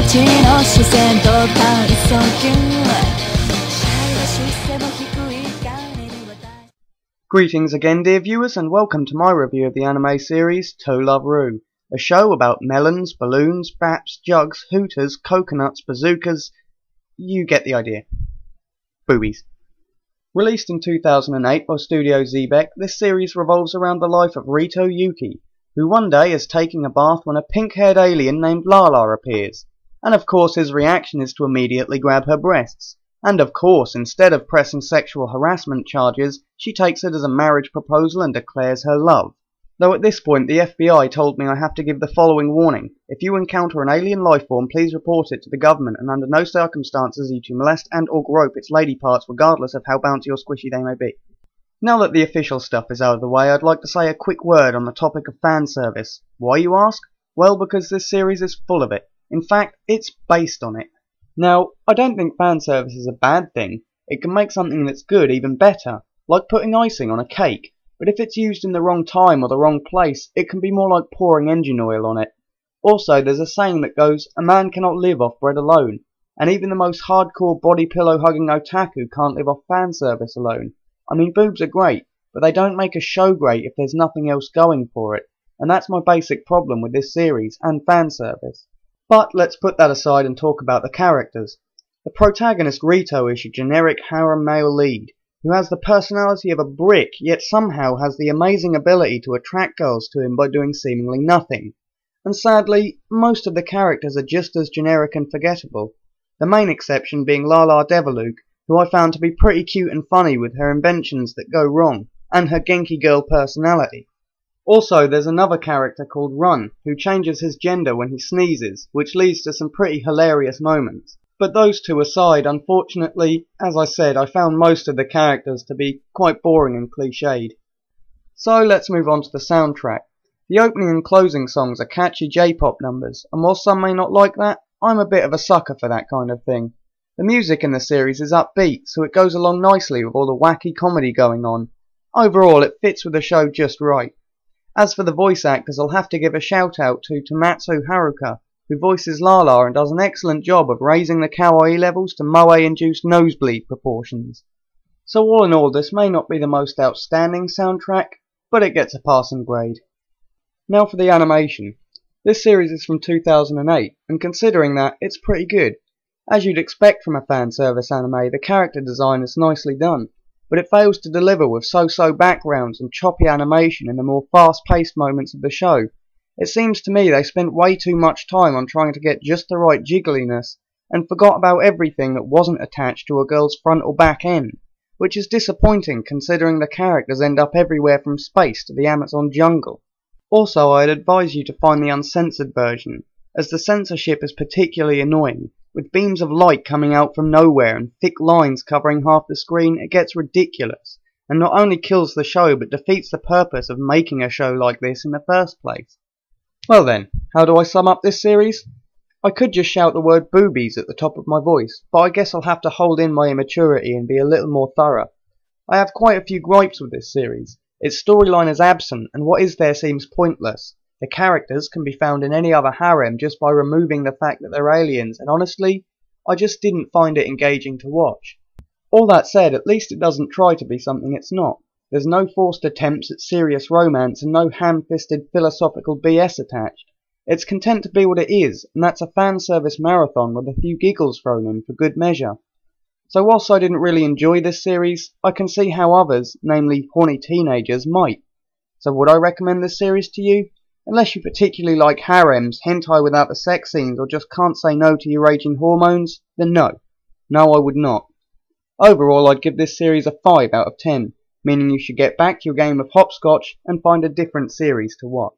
ちの視線と体操級Greetings again, dear viewers, and welcome to my review of the anime series To Love Ru, a show about melons, balloons, baps, jugs, hooters, coconuts, bazookas. You get the idea. Boobies. Released in 2008 by Studio Xebec, this series revolves around the life of Rito Yuki, who one day is taking a bath when a pink-haired alien named Lala appears. And of course his reaction is to immediately grab her breasts. And of course, instead of pressing sexual harassment charges, she takes it as a marriage proposal and declares her love. Though at this point the FBI told me I have to give the following warning. If you encounter an alien lifeform, please report it to the government, and under no circumstances are you to molest and or grope its lady parts regardless of how bouncy or squishy they may be. Now that the official stuff is out of the way, I'd like to say a quick word on the topic of fan service. Why, you ask? Well, because this series is full of it. In fact, it's based on it. Now, I don't think fanservice is a bad thing. It can make something that's good even better, like putting icing on a cake. But if it's used in the wrong time or the wrong place, it can be more like pouring engine oil on it. Also, there's a saying that goes, a man cannot live off bread alone. And even the most hardcore body pillow hugging otaku can't live off fanservice alone. I mean, boobs are great, but they don't make a show great if there's nothing else going for it. And that's my basic problem with this series and fanservice. But let's put that aside and talk about the characters. The protagonist Rito is your generic harem male lead, who has the personality of a brick, yet somehow has the amazing ability to attract girls to him by doing seemingly nothing. And sadly, most of the characters are just as generic and forgettable, the main exception being Lala Deviluk, who I found to be pretty cute and funny with her inventions that go wrong, and her Genki girl personality. Also, there's another character called Run, who changes his gender when he sneezes, which leads to some pretty hilarious moments. But those two aside, unfortunately, as I said, I found most of the characters to be quite boring and cliched. So let's move on to the soundtrack. The opening and closing songs are catchy J-pop numbers, and while some may not like that, I'm a bit of a sucker for that kind of thing. The music in the series is upbeat, so it goes along nicely with all the wacky comedy going on. Overall, it fits with the show just right. As for the voice actors, I'll have to give a shout out to Tomatsu Haruka, who voices Lala and does an excellent job of raising the kawaii levels to moe-induced nosebleed proportions. So all in all, this may not be the most outstanding soundtrack, but it gets a passing grade. Now for the animation. This series is from 2008, and considering that, it's pretty good. As you'd expect from a fanservice anime, the character design is nicely done, but it fails to deliver with so-so backgrounds and choppy animation in the more fast-paced moments of the show. It seems to me they spent way too much time on trying to get just the right jiggliness, and forgot about everything that wasn't attached to a girl's front or back end, which is disappointing considering the characters end up everywhere from space to the Amazon jungle. Also, I'd advise you to find the uncensored version, as the censorship is particularly annoying. With beams of light coming out from nowhere and thick lines covering half the screen, it gets ridiculous, and not only kills the show but defeats the purpose of making a show like this in the first place. Well then, how do I sum up this series? I could just shout the word boobies at the top of my voice, but I guess I'll have to hold in my immaturity and be a little more thorough. I have quite a few gripes with this series. Its storyline is absent, and what is there seems pointless. The characters can be found in any other harem just by removing the fact that they're aliens, and honestly, I just didn't find it engaging to watch. All that said, at least it doesn't try to be something it's not. There's no forced attempts at serious romance and no ham-fisted philosophical BS attached. It's content to be what it is, and that's a fanservice marathon with a few giggles thrown in for good measure. So whilst I didn't really enjoy this series, I can see how others, namely horny teenagers, might. So would I recommend this series to you? Unless you particularly like harems, hentai without the sex scenes, or just can't say no to your raging hormones, then no. No, I would not. Overall, I'd give this series a 5 out of 10, meaning you should get back to your game of hopscotch and find a different series to watch.